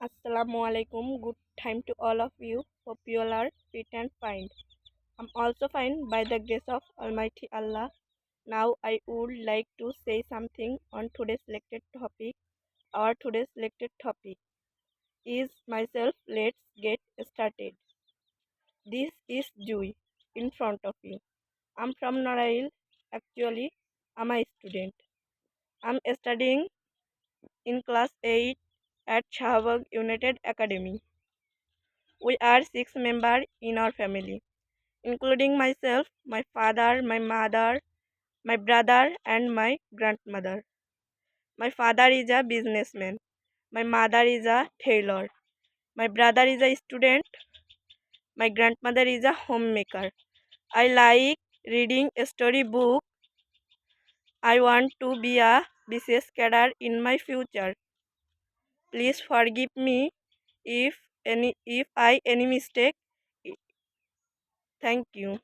Assalamualaikum. Good time to all of you. Hope you all are fit and fine. I'm also fine by the grace of Almighty Allah. Now I would like to say something on today's selected topic. Our today's selected topic is myself. Let's get started. This is Joy in front of you. I'm from Norail. Actually, I'm a student. I'm studying in class 8 at Shahabag United Academy. We are 6 members in our family, including myself, my father, my mother, my brother, and my grandmother. My father is a businessman. My mother is a tailor. My brother is a student. My grandmother is a homemaker. I like reading a storybook. I want to be a BCS cadre in my future. Please forgive me if I any mistake. Thank you.